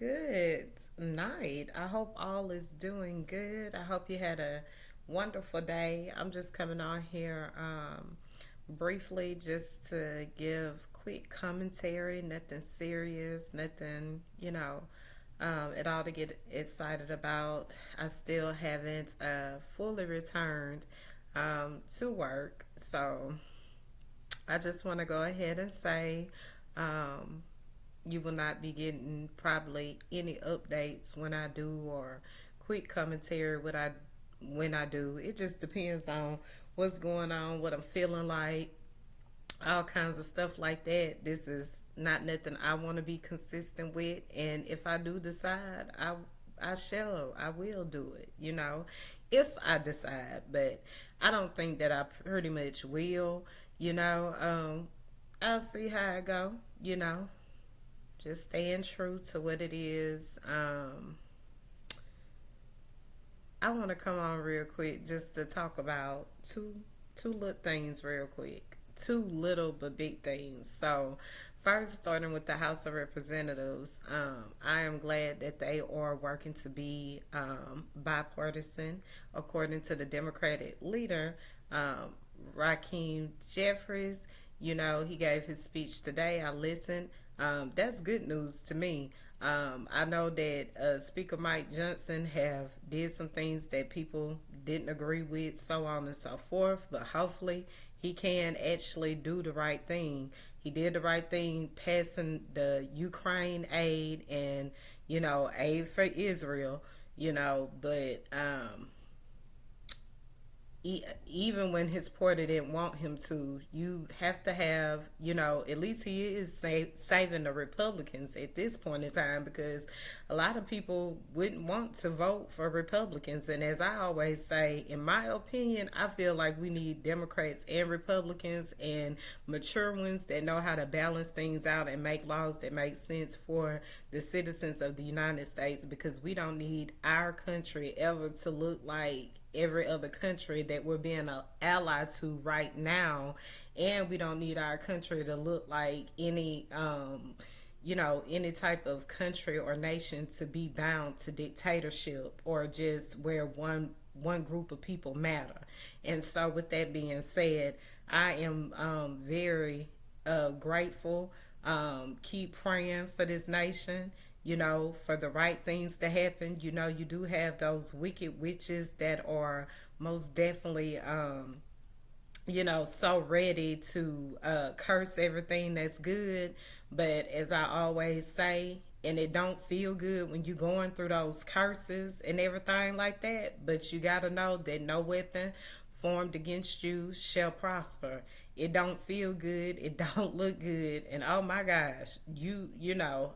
Good night. I hope all is doing good. I hope you had a wonderful day. I'm just coming on here briefly just to give quick commentary, nothing serious, nothing, at all to get excited about. I still haven't fully returned to work. So I just want to go ahead and say, um, you will not be getting probably any updates when I do or quick commentary when I do. It just depends on what's going on, what I'm feeling like, all kinds of stuff like that. This is not nothing I want to be consistent with, and if I do decide, I will do it. If I decide, but I don't think that I pretty much will. You know, I'll see how I go. Just staying true to what it is. I want to come on real quick just to talk about two little things real quick. Two little but big things. So, first, starting with the House of Representatives, I am glad that they are working to be bipartisan, according to the Democratic leader, Rakeem Jeffries. He gave his speech today. I listened. That's good news to me. I know that Speaker Mike Johnson have did some things that people didn't agree with, so on and so forth. But hopefully, he can actually do the right thing. He did the right thing, passing the Ukraine aid and aid for Israel. But even when his party didn't want him to, you have to have, at least he is saving the Republicans at this point in time, because a lot of people wouldn't want to vote for Republicans. And as I always say, in my opinion, I feel like we need Democrats and Republicans and mature ones that know how to balance things out and make laws that make sense for the citizens of the United States, because we don't need our country ever to look like every other country that we're being an ally to right now, and we don't need our country to look like any type of country or nation to be bound to dictatorship or just where one group of people matter. And so, with that being said, I am very grateful. Keep praying for this nation, for the right things to happen. You do have those wicked witches that are most definitely, so ready to curse everything that's good. But as I always say, and it don't feel good when you're going through those curses and everything like that, but you got to know that no weapon formed against you shall prosper. It don't feel good, it don't look good, and oh my gosh, you know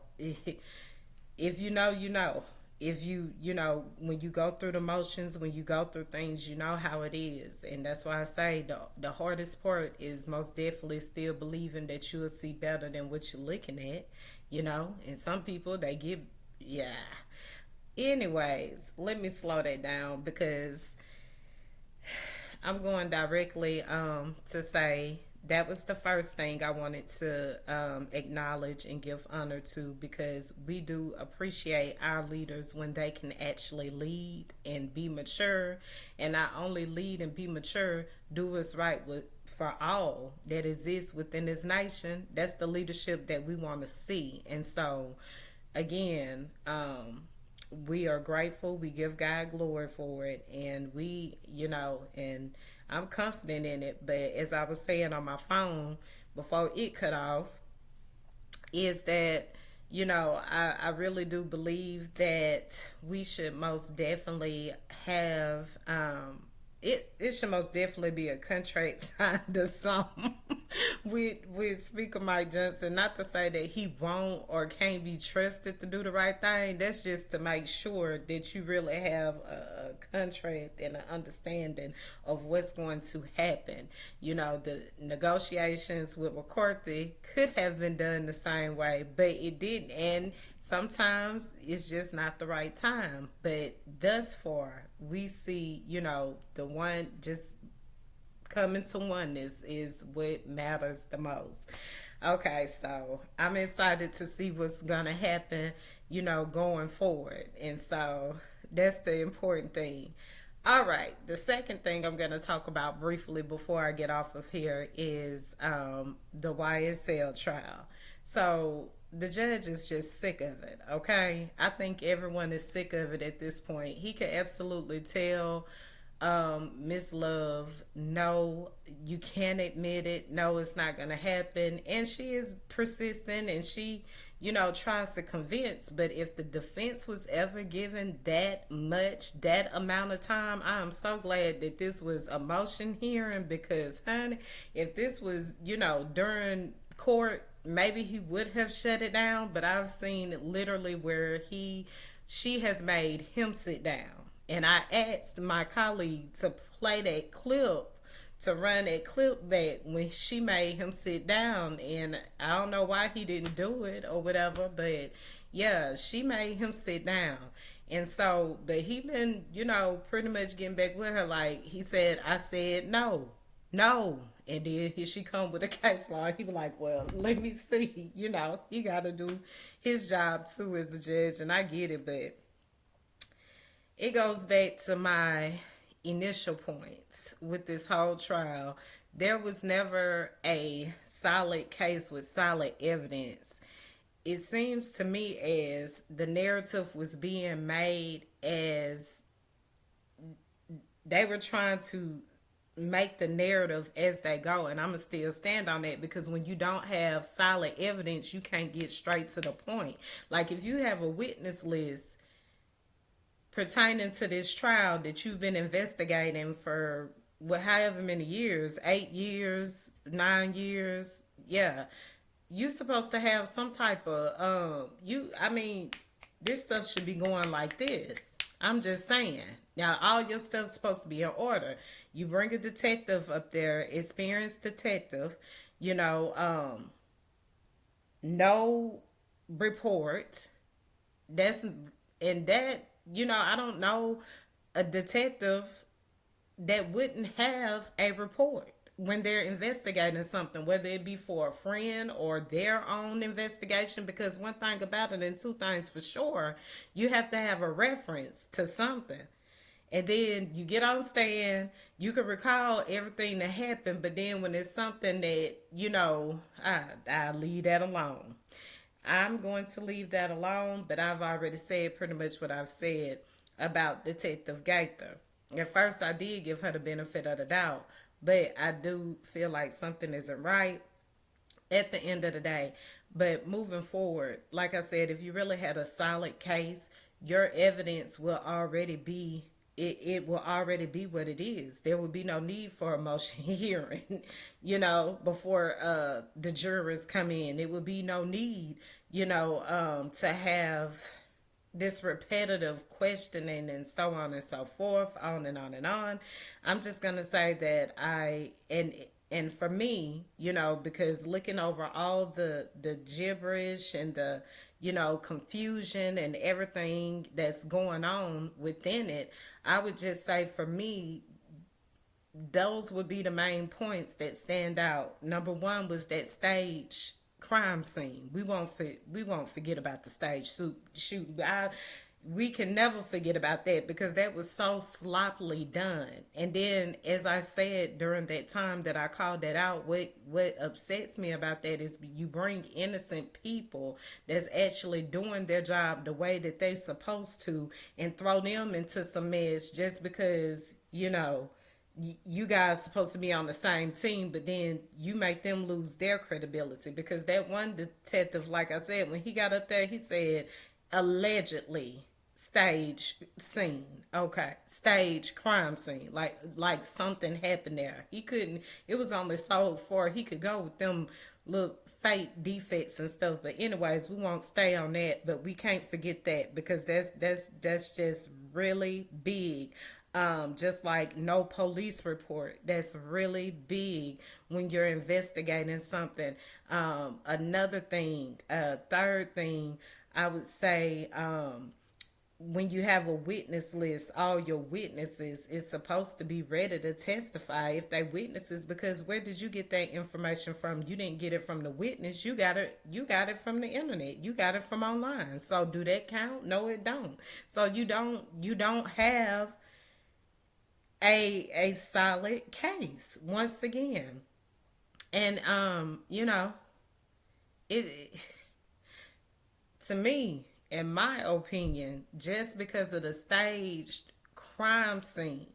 if you know, you know. If when you go through the motions, when you go through things, you know how it is. And that's why I say the hardest part is most definitely still believing that you'll see better than what you're looking at. And some people, they get, yeah. Anyways, let me slow that down, because I'm going directly to say that was the first thing I wanted to acknowledge and give honor to, because we do appreciate our leaders when they can actually lead and be mature, and not only lead and be mature, do what's right for all that exists within this nation. That's the leadership that we want to see. And so, again, we are grateful. We give God glory for it, and and I'm confident in it. But as I was saying on my phone before it cut off, is that I really do believe that we should most definitely have it should most definitely be a contract signed or something with Speaker Mike Johnson. Not to say that he won't or can't be trusted to do the right thing. That's just to make sure that you really have a contract and an understanding of what's going to happen. The negotiations with McCarthy could have been done the same way, but it didn't. And sometimes it's just not the right time. But thus far, we see, the one just coming to oneness is what matters the most. Okay, so I'm excited to see what's gonna happen, going forward. And so that's the important thing. All right, the second thing I'm gonna talk about briefly before I get off of here is the YSL trial. So the judge is just sick of it, okay? I think everyone is sick of it at this point. He could absolutely tell Miss Love, no, you can't admit it. No, it's not going to happen. And she is persistent and she, tries to convince. But if the defense was ever given that much, that amount of time, I am so glad that this was a motion hearing because, honey, if this was, during court, maybe he would have shut it down. But I've seen literally where she has made him sit down. And I asked my colleague to play that clip, to run that clip back when she made him sit down. And I don't know why he didn't do it or whatever, but yeah, she made him sit down. And so, but he been, pretty much getting back with her. Like he said, I said no, no. And then here she come with a case law. He was like, well, let me see. He got to do his job too as a judge. And I get it, but it goes back to my initial points with this whole trial. There was never a solid case with solid evidence. It seems to me as the narrative was being made as they were trying to make the narrative as they go, and I'm gonna still stand on that because when you don't have solid evidence you can't get straight to the point. Like if you have a witness list pertaining to this trial that you've been investigating for however many years, 8 years, 9 years, yeah, you supposed to have some type of this stuff should be going like this. I'm just saying. Now all your stuff's supposed to be in order. You bring a detective up there, experienced detective, you know, no report. That's and that, I don't know a detective that wouldn't have a report when they're investigating something, whether it be for a friend or their own investigation. Because one thing about it, and two things for sure, you have to have a reference to something. And then you get on stand, you can recall everything that happened, but then when it's something that, I leave that alone. I'm going to leave that alone, but I've already said pretty much what I've said about Detective Gaither. At first, I did give her the benefit of the doubt, but I do feel like something isn't right at the end of the day. But moving forward, like I said, if you really had a solid case, your evidence will already be it will already be what it is. There will be no need for a motion hearing, before the jurors come in. It will be no need, to have this repetitive questioning and so on and so forth, on and on and on. I'm just gonna say that and for me, because looking over all the gibberish and the confusion and everything that's going on within it, I would just say for me, those would be the main points that stand out. Number one was that stage crime scene. We won't forget about the stage shoot. We can never forget about that because that was so sloppily done. And then, as I said during that time that I called that out, what upsets me about that is you bring innocent people that's actually doing their job the way that they're supposed to and throw them into some mess just because, you guys supposed to be on the same team, but then you make them lose their credibility because that one detective, like I said, when he got up there, he said allegedly stage scene, okay, stage crime scene, like something happened there. He couldn't. It was only so far he could go with them little fake defects and stuff. But anyways, we won't stay on that. But we can't forget that because that's just really big. Just like no police report, that's really big when you're investigating something. Another thing, third thing, I would say, when you have a witness list, all your witnesses is supposed to be ready to testify if they witnesses, because where did you get that information from? You didn't get it from the witness. You got it from the internet. You got it from online. So do that count? No, it don't. So you don't have a solid case once again. And it to me, in my opinion, just because of the staged crime scene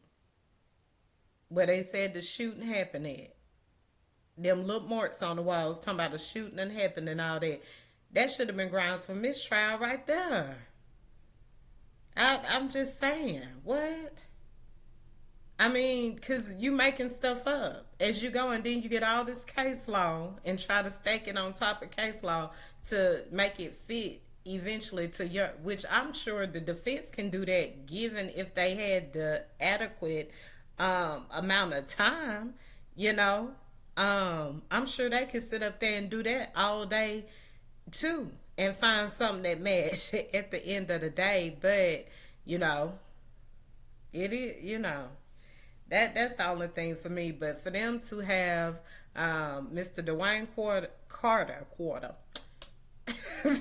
where they said the shooting happened at, them little marks on the walls talking about the shooting and happened and all that, that should have been grounds for mistrial right there. I'm just saying, what? I mean, because you making stuff up as you go, and then you get all this case law and try to stack it on top of case law to make it fit eventually to your, which I'm sure the defense can do that given if they had the adequate amount of time, you know. I'm sure they could sit up there and do that all day too and find something that match at the end of the day. But, you know, it is, that's the only thing for me. But for them to have Mr. Dwayne Carter, for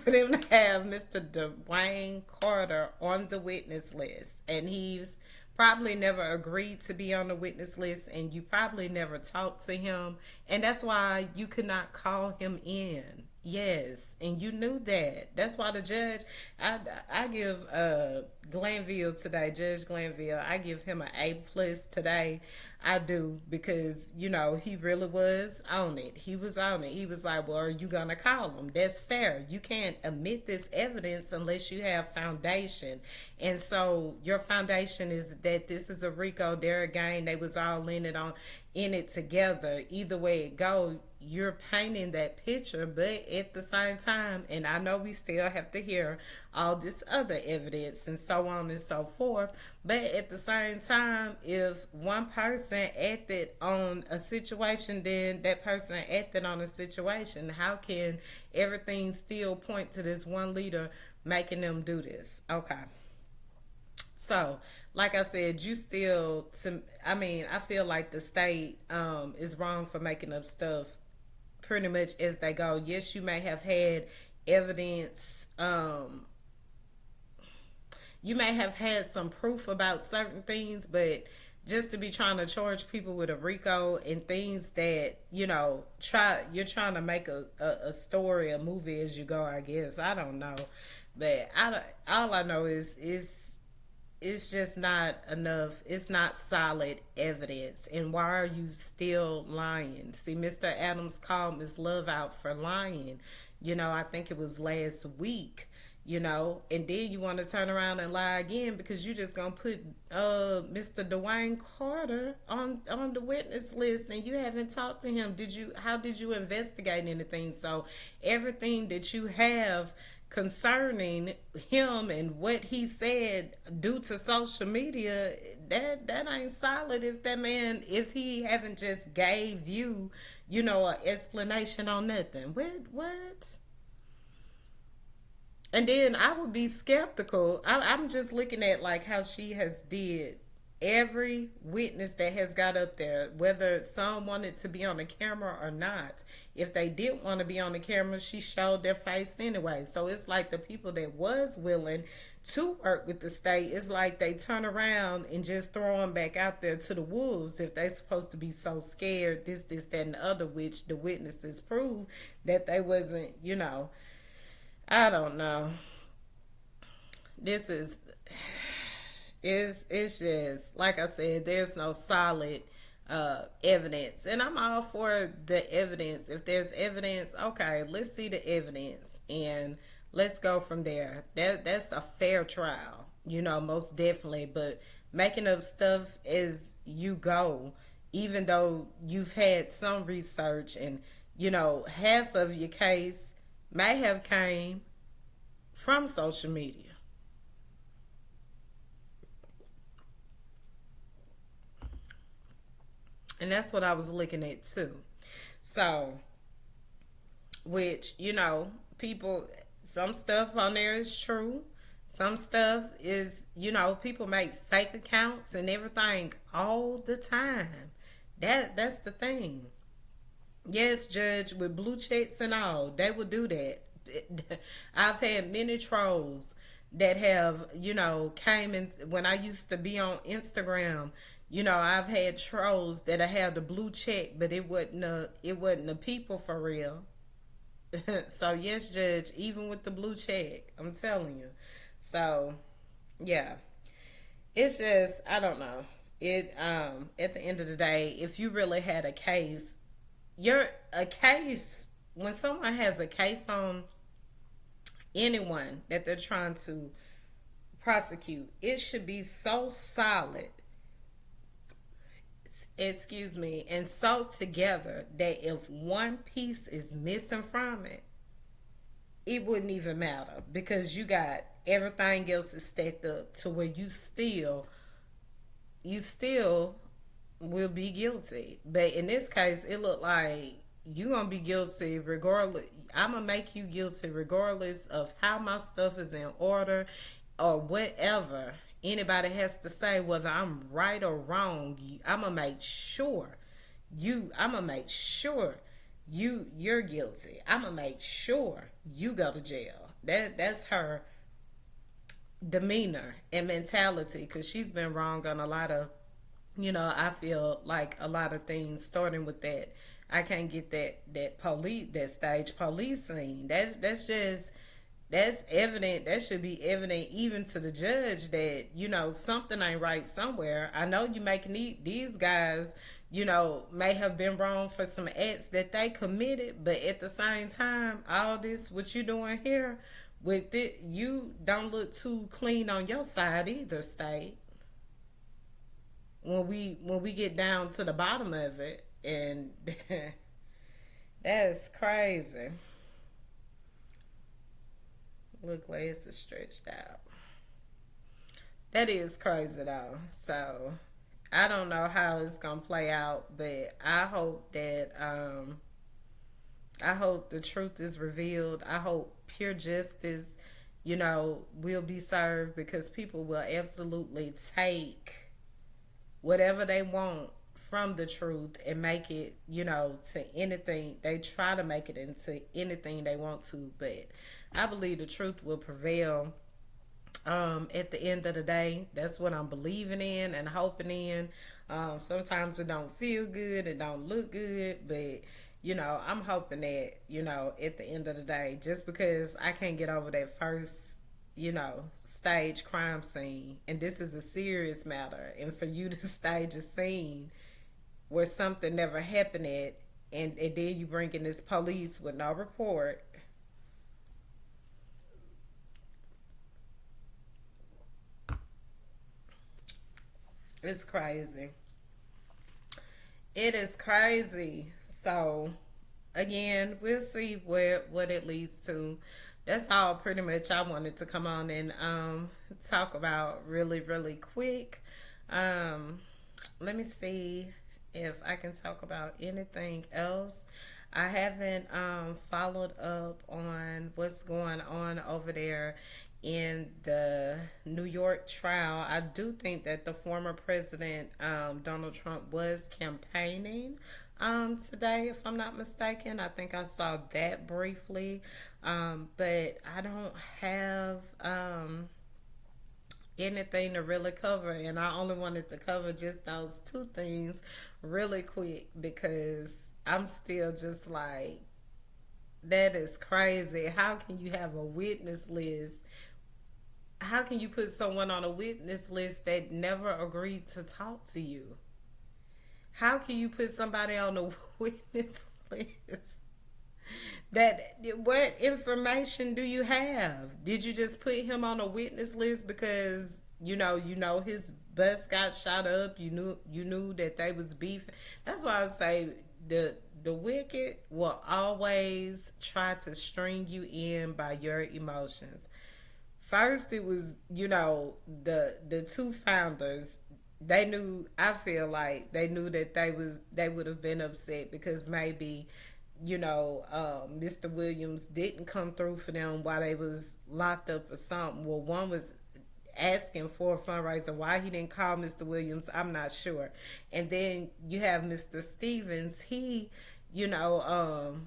them to have Mr. Dwayne Carter on the witness list, and he's probably never agreed to be on the witness list, and you probably never talked to him, and that's why you could not call him in. Yes, and you knew that. That's why the judge, I give Glanville today, Judge Glanville, I give him an A+ today. I do, because he really was on it. He was on it. He was like, "Well, are you gonna call him?" That's fair. You can't admit this evidence unless you have foundation, and so your foundation is that this is a RICO. They're a gang. They was all in it together. Either way it go, you're painting that picture. But at the same time, and I know we still have to hear all this other evidence and so on and so forth, but at the same time, if one person acted on a situation, then that person acted on a situation. How can everything still point to this one leader making them do this? Okay. So, like I said, I feel like the state is wrong for making up stuff pretty much as they go. Yes, you may have had evidence, you may have had some proof about certain things, but just to be trying to charge people with a RICO and things that, you're trying to make a story, a movie as you go, I guess. I don't know. But all I know is it's just not enough. It's not solid evidence. And why are you still lying? See, Mr. Adams called Miss Love out for lying. I think it was last week. And then you want to turn around and lie again because you just gonna put Mr. Dwayne Carter on the witness list and you haven't talked to him. How did you investigate anything? So everything that you have concerning him and what he said due to social media, that ain't solid. If he haven't just gave you, an explanation on nothing. What? And then I would be skeptical. I'm just looking at like how she has did every witness that has got up there, whether some wanted to be on the camera or not. If they did want to be on the camera, she showed their face anyway. So it's like the people that was willing to work with the state, it's like they turn around and just throw them back out there to the wolves if they supposed to be so scared, this, that, and the other, which the witnesses prove that they wasn't, I don't know. This it's just like I said, there's no solid evidence, and I'm all for the evidence. If there's evidence, okay, let's see the evidence and let's go from there. That's a fair trial, most definitely. But making up stuff as you go, even though you've had some research and half of your case may have came from social media. And that's what I was looking at too. So, which, people, some stuff on there is true. Some stuff is, people make fake accounts and everything all the time. That's the thing. Yes, Judge, with blue checks and all, they will do that. I've had many trolls that have, came in when I used to be on Instagram. I've had trolls that I have the blue check, but it wasn't the people for real. So yes, Judge, even with the blue check, I'm telling you. So yeah, it's just I don't know. It at the end of the day, if you really had a case, you're a case when someone has a case on anyone that they're trying to prosecute, it should be so solid, excuse me, and so together that if one piece is missing from it, it wouldn't even matter because you got everything else is stacked up to where you still will be guilty. But in this case, it looked like you gonna be guilty regardless. I'm gonna make you guilty regardless of how my stuff is in order or whatever anybody has to say, whether I'm right or wrong. I'm gonna make sure I'm gonna make sure you're guilty. I'm gonna make sure you go to jail. That's her demeanor and mentality because she's been wrong on a lot of, I feel like a lot of things starting with that. I can't get that stage policing. That's evident. That should be evident even to the judge that something ain't right somewhere. I know you making these guys, may have been wrong for some acts that they committed, but at the same time, all this what you doing here with it, you don't look too clean on your side either, state. When we get down to the bottom of it, and that's crazy. Look like it's stretched out. That is crazy though. So I don't know how it's gonna play out, but I hope the truth is revealed. I hope pure justice, will be served because people will absolutely take whatever they want from the truth and make it, to anything. They try to make it into anything they want to, but I believe the truth will prevail. At the end of the day, that's what I'm believing in and hoping in. Sometimes it don't feel good, it don't look good, but I'm hoping that, at the end of the day, just because I can't get over that first, stage crime scene, and this is a serious matter, and for you to stage a scene where something never happened at, and then you bring in this police with no report. It's crazy. It is crazy. So again, we'll see where what it leads to. That's all pretty much I wanted to come on and talk about really, really quick. Um, Let me see if I can talk about anything else. I haven't followed up on what's going on over there in the New York trial. I do think that the former president, Donald Trump, was campaigning today, if I'm not mistaken. I think I saw that briefly. But I don't have anything to really cover, and I only wanted to cover just those two things really quick because I'm still just like, that is crazy. How can you have a witness list? How can you put someone on a witness list that never agreed to talk to you? How can you put somebody on a witness list that what information do you have? Did you just put him on a witness list because his bus got shot up? You knew that they was beefing. That's why I say the wicked will always try to string you in by your emotions. First, it was the two founders. They knew. I feel like they knew that they would have been upset because maybe Mr. Williams didn't come through for them while they was locked up or something. Well, one was asking for a fundraiser. Why he didn't call Mr. Williams, I'm not sure. And then you have Mr. Stevens. He, you know,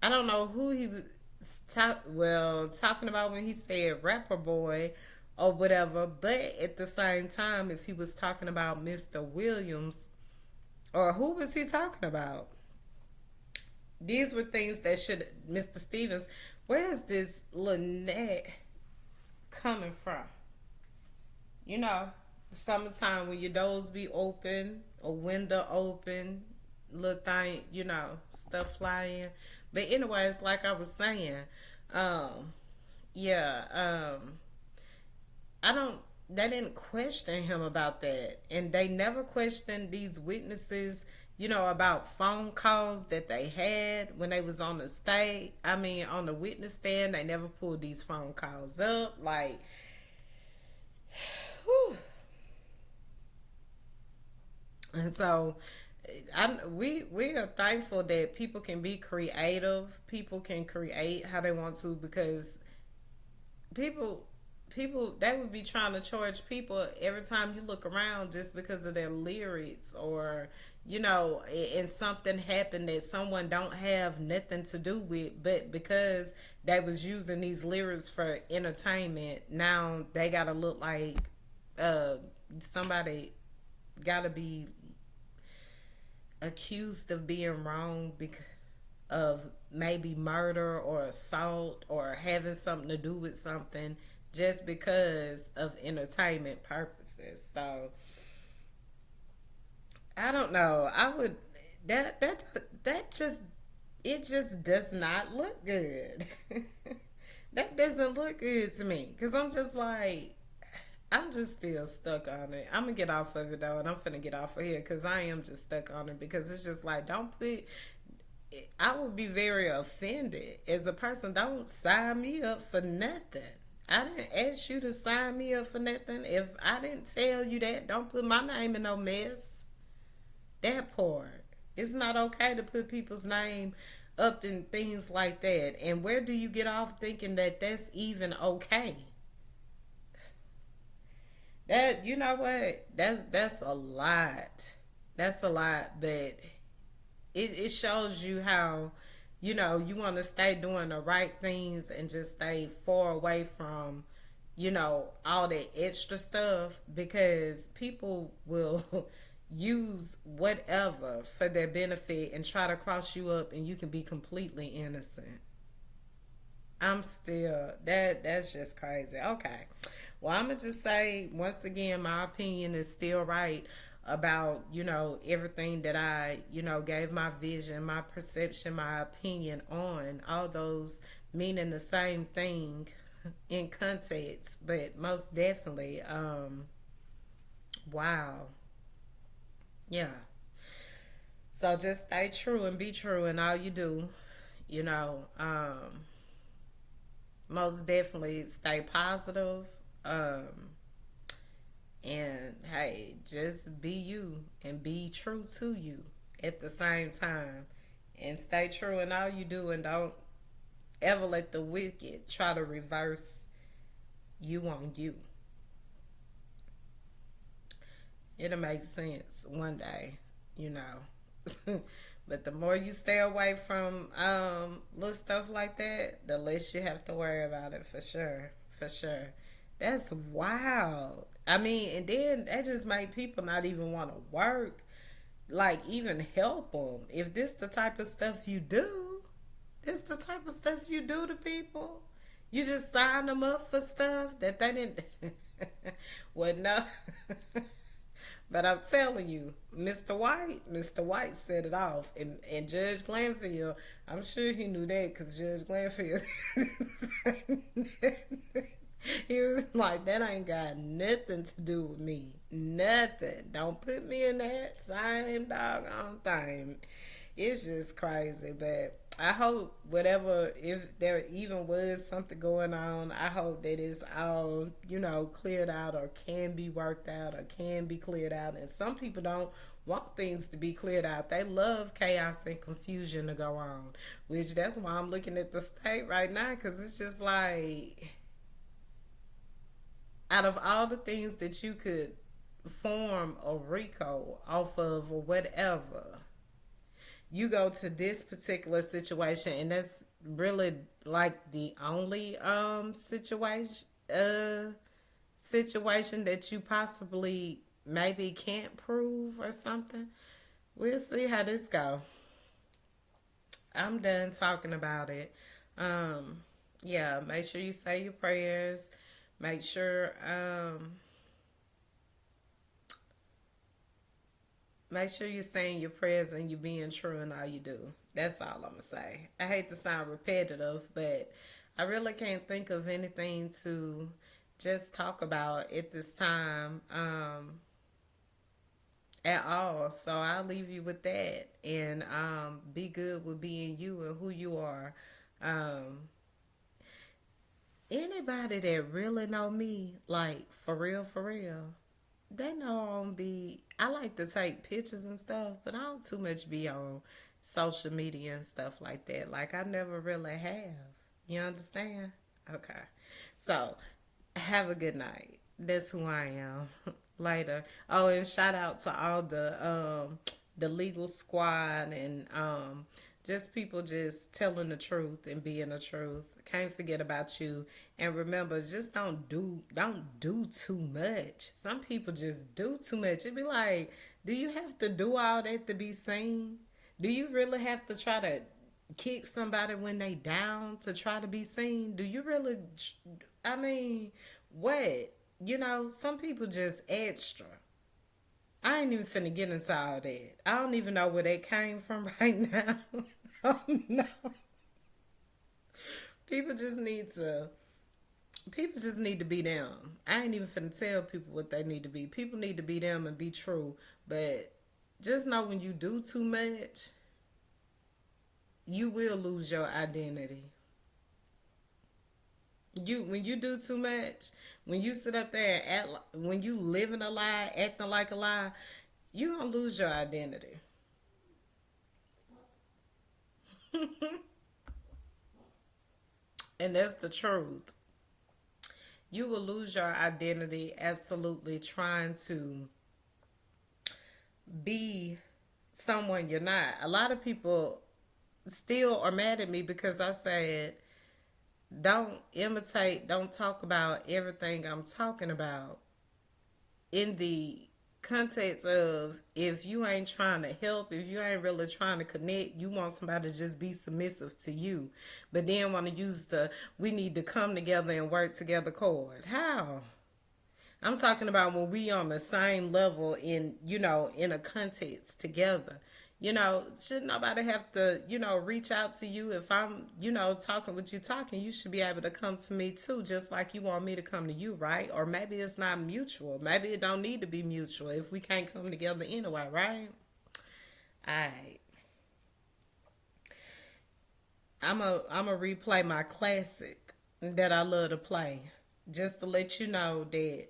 I don't know who he was talking about when he said rapper boy or whatever. But at the same time, if he was talking about Mr. Williams, or who was he talking about? These were things that should, Mr. Stevens, where is this Lynette coming from? You know, summertime when your doors be open, a window open, little thing, stuff flying. But anyways, like I was saying, um, yeah, I don't. They didn't question him about that, and they never questioned these witnesses. About phone calls that they had when they was on the state. I mean, on the witness stand, they never pulled these phone calls up. Like, whew. And so, we are thankful that people can be creative. People can create how they want to, because people they would be trying to charge people every time you look around just because of their lyrics, or and something happened that someone don't have nothing to do with, but because they was using these lyrics for entertainment, now they gotta look like uh somebody gotta be accused of being wrong because of maybe murder or assault or having something to do with something, just because of entertainment purposes. So I don't know. I would that just it just does not look good. That doesn't look good to me, because I'm just like, I'm just still stuck on it. I'm gonna get off of it though, and I'm finna get off of here because I am just stuck on it, because it's just like, don't put. I would be very offended as a person. Don't sign me up for nothing. I didn't ask you to sign me up for nothing. If I didn't tell you that, don't put my name in no mess. That part. It's not okay to put people's name up in things like that. And where do you get off thinking that that's even okay? That, you know what? That's a lot. That's a lot, but it shows you how, you want to stay doing the right things and just stay far away from, all that extra stuff, because people will use whatever for their benefit and try to cross you up, and you can be completely innocent. I'm still, that's just crazy. Okay. Well, I'm gonna just say once again, my opinion is still right about, everything that I, gave my vision, my perception, my opinion on, all those meaning the same thing in context, but most definitely, wow. Yeah. So just stay true and be true in all you do. You know, most definitely stay positive. And hey, just be you and be true to you at the same time. And stay true in all you do, and don't ever let the wicked try to reverse you on you. It'll make sense one day, you know. But the more you stay away from little stuff like that, the less you have to worry about it, for sure. For sure. That's wild. I mean, and then that just make people not even want to work, like even help them. If this the type of stuff you do, this the type of stuff you do to people. You just sign them up for stuff that they didn't. Well, no. But I'm telling you, Mr. White set it off. And Judge Glanfield, I'm sure he knew that, because Judge Glanfield, he was like, that ain't got nothing to do with me. Nothing. Don't put me in that same doggone thing. It's just crazy. But I hope whatever, if there even was something going on, I hope that it's all, cleared out or can be worked out or can be cleared out. And some people don't want things to be cleared out. They love chaos and confusion to go on, which that's why I'm looking at the state right now, because it's just like, out of all the things that you could form a RICO off of or whatever, you go to this particular situation, and that's really like the only situation that you possibly maybe can't prove or something. We'll see how this go. I'm done talking about it. um yeah, make sure you say your prayers. Make sure Make sure you're saying your prayers and you're being true in all you do. That's all I'm gonna say. I hate to sound repetitive, but I really can't think of anything to just talk about at this time, at all. So I'll leave you with that, and be good with being you and who you are. Um, Anybody that really know me, like for real, they know I don't be. I like to take pictures and stuff, but I don't too much be on social media and stuff like that. Like I never really have. You understand? Okay. So have a good night. That's who I am. Later. Oh, and shout out to all the legal squad, and just people just telling the truth and being the truth. Can't forget about you. And remember, just don't do too much. Some people just do too much. It'd be like, do you have to do all that to be seen? Do you really have to try to kick somebody when they down to try to be seen? Do you really? I mean, what? Some people just extra. I ain't even finna get into all that. I don't even know where they came from right now. Oh no. People just need to people just need to be them. I ain't even finna tell people what they need to be. People need to be them and be true. But just know, when you do too much, you will lose your identity. When you do too much, when you sit up there and when you living a lie, acting like a lie, you gonna lose your identity. And that's the truth. You will lose your identity absolutely trying to be someone you're not. A lot of people still are mad at me because I said, don't imitate, don't talk about everything I'm talking about in the context of, if you ain't trying to help, if you ain't really trying to connect, you want somebody to just be submissive to you, but then want to use the we need to come together and work together chord. How? I'm talking about when we on the same level in, in a context together. Should nobody have to, reach out to you if I'm, talking with you talking, you should be able to come to me too, just like you want me to come to you, right? Or maybe it's not mutual. Maybe it don't need to be mutual if we can't come together anyway, right? Alright. I'm a replay my classic that I love to play. Just to let you know that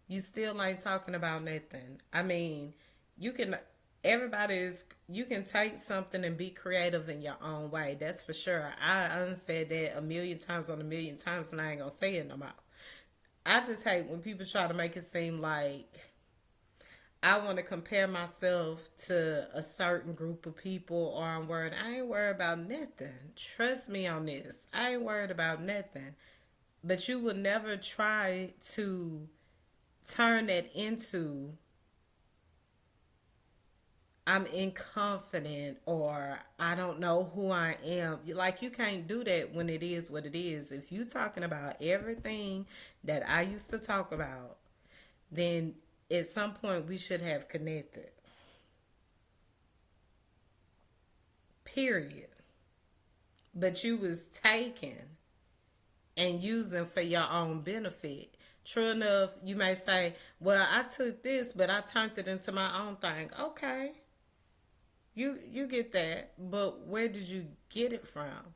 you still ain't talking about nothing. I mean, you can you can take something and be creative in your own way. That's for sure. I done said that a million times on a million times, and I ain't gonna say it no more. I just hate when people try to make it seem like I want to compare myself to a certain group of people, or I'm worried. I ain't worried about nothing. Trust me on this. I ain't worried about nothing. But you would never try to turn that into I'm inconfident or I don't know who I am. Like, you can't do that when it is what it is. If you talking about everything that I used to talk about, then at some point we should have connected. Period. But you was taken and using for your own benefit. True enough, you may say, well, I took this, but I turned it into my own thing. Okay. You get that, but where did you get it from?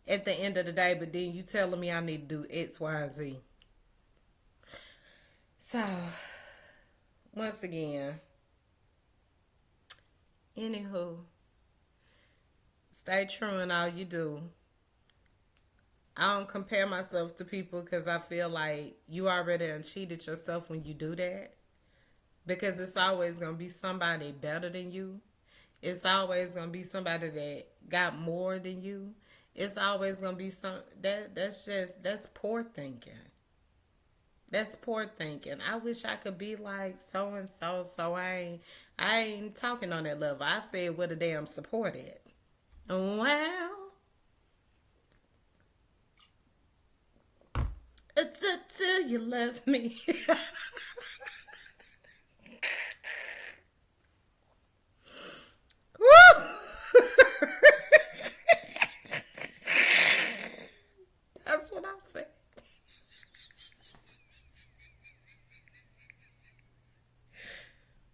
At the end of the day, but then you telling me I need to do X, Y, and Z. So once again, anywho, stay true in all you do. I don't compare myself to people because I feel like you already done cheated yourself when you do that. Because it's always gonna be somebody better than you. It's always gonna be somebody that got more than you. It's always gonna be that's poor thinking. That's poor thinking. I wish I could be like so and so. So I ain't talking on that level. I said what a damn support at. Well, it's until you left me. Woo! That's what I said.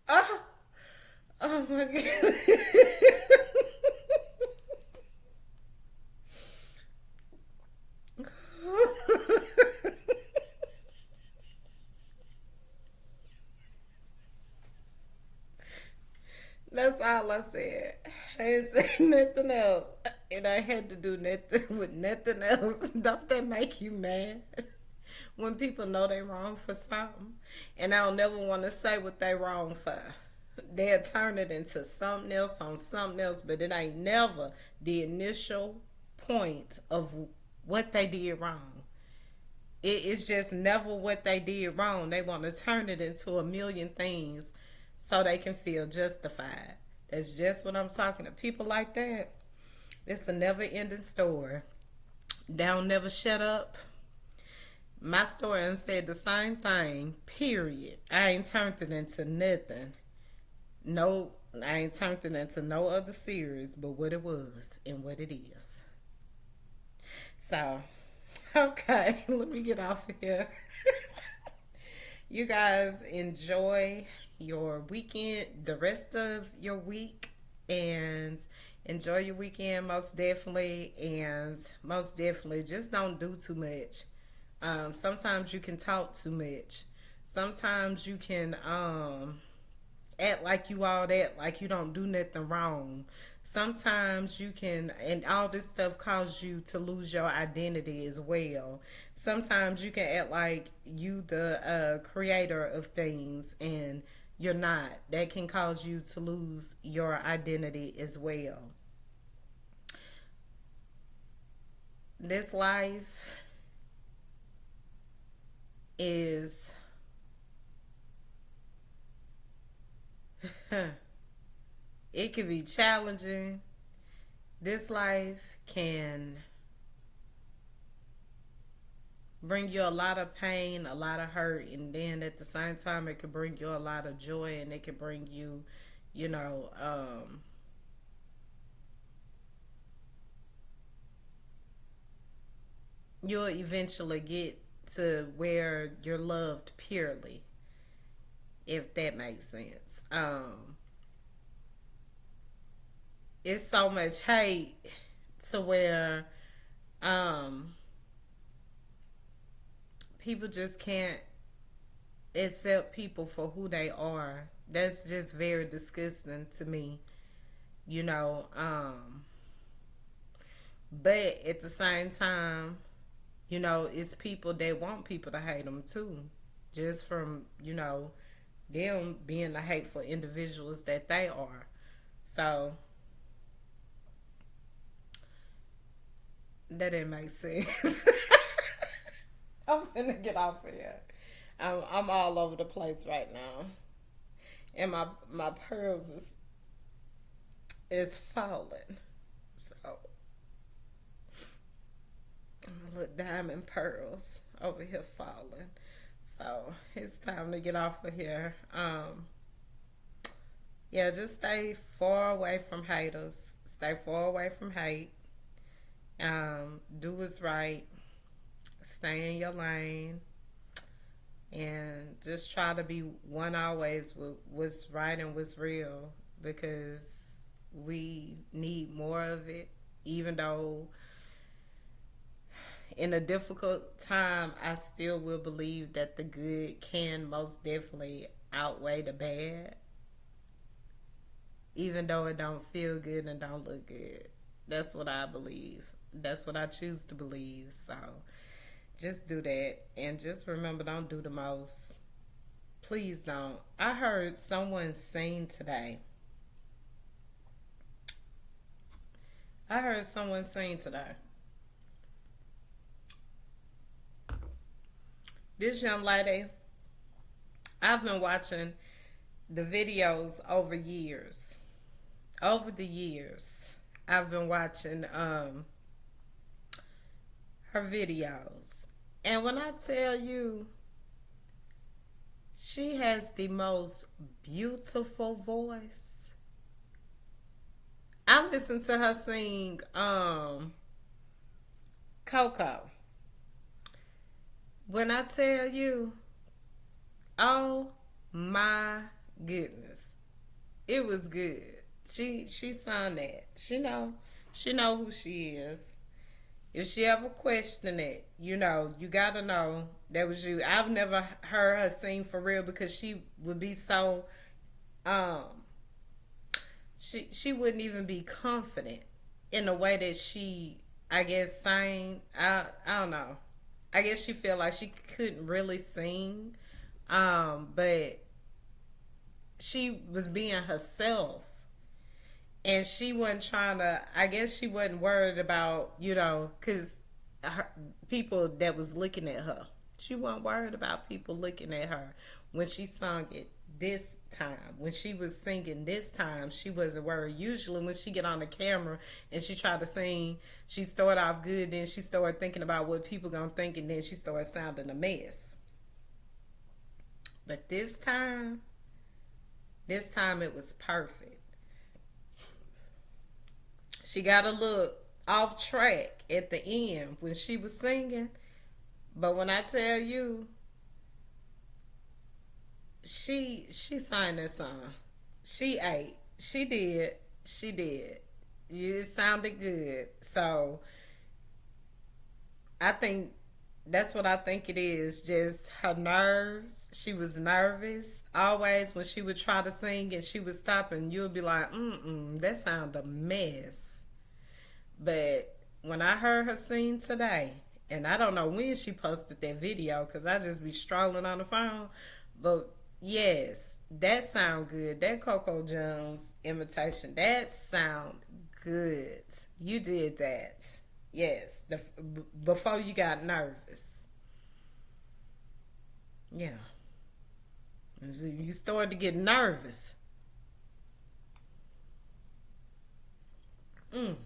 Oh, oh my god. That's all I said. I didn't say nothing else. And I had to do nothing with nothing else. Don't that make you mad? When people know they wrong for something and I don't never want to say what they wrong for. They'll turn it into something else on something else, but it ain't never the initial point of what they did wrong. It's just never what they did wrong. They want to turn it into a million things so they can feel justified. That's just what I'm talking to. People like that, it's a never ending story. They don't never shut up. My story and said the same thing, period. I ain't turned it into nothing. No, I ain't turned it into no other series but what it was and what it is. So, okay, let me get off of here. You guys enjoy your weekend, the rest of your week, and enjoy your weekend most definitely. And most definitely, just don't do too much. Sometimes you can talk too much. Sometimes you can act like you all that, like you don't do nothing wrong. Sometimes you can, and all this stuff causes you to lose your identity as well. Sometimes you can act like you the creator of things and you're not. That can cause you to lose your identity as well. This life is it can be challenging. This life can bring you a lot of pain, a lot of hurt, and then at the same time, it can bring you a lot of joy, and it can bring you, you know, you'll eventually get to where you're loved purely, if that makes sense. It's so much hate to where um, people just can't accept people for who they are. That's just very disgusting to me, you know. But at the same time, you know, it's people that want people to hate them too, just from, you know, them being the hateful individuals that they are. So that didn't make sense. I'm finna get off of here. I'm all over the place right now, and my pearls is falling. So my little diamond pearls over here falling. So it's time to get off of here. Yeah, just stay far away from haters. Stay far away from hate. Do what's right. Stay in your lane. And just try to be one always with what's right and what's real. Because We need more of it, even though in a difficult time, I still will believe that the good can most definitely outweigh the bad, even though it don't feel good and don't look good. That's what I believe. That's what I choose to believe. So just do that, and just remember, don't do the most. Please don't. I heard someone sing today. I heard someone sing today. This young lady, I've been watching the videos over years. Over the years, I've been watching her videos. And when I tell you, she has the most beautiful voice. I listened to her sing Coco. When I tell you, oh my goodness, it was good. She sung that. She know who she is. If she ever question it, you gotta know that was you. I've never heard her sing for real because she would be so um she wouldn't even be confident in the way that she, I guess, sang. I don't know. I guess she felt like she couldn't really sing. But she was being herself, and she wasn't trying to, I guess she wasn't worried about, because people that was looking at her. She wasn't worried about people looking at her when she sung it this time. When she was singing this time, she wasn't worried. Usually when she get on the camera and she tried to sing, she started off good, then she started thinking about what people gonna think, and then she started sounding a mess. But this time it was perfect. She got a little off track at the end when she was singing, but when I tell you, she sang that song. She ate. She did. She did. It sounded good. So I think that's what I think it is. Just her nerves. She was nervous. Always when she would try to sing and she would stop, and you'll be like, that sounded a mess. But when I heard her sing today, and I don't know when she posted that video because I just be strolling on the phone, but yes, that sound good. That Coco Jones imitation, that sound good. You did that. Yes, before you got nervous. Yeah. And so you started to get nervous. Mm.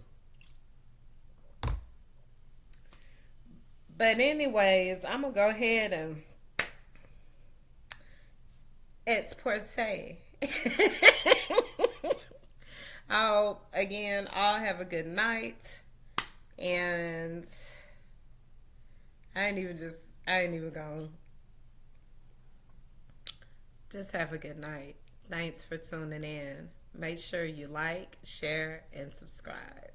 But anyways, I'm gonna go ahead and export. I'll have a good night, and I ain't even gonna just have a good night. Thanks for tuning in. Make sure you like, share, and subscribe.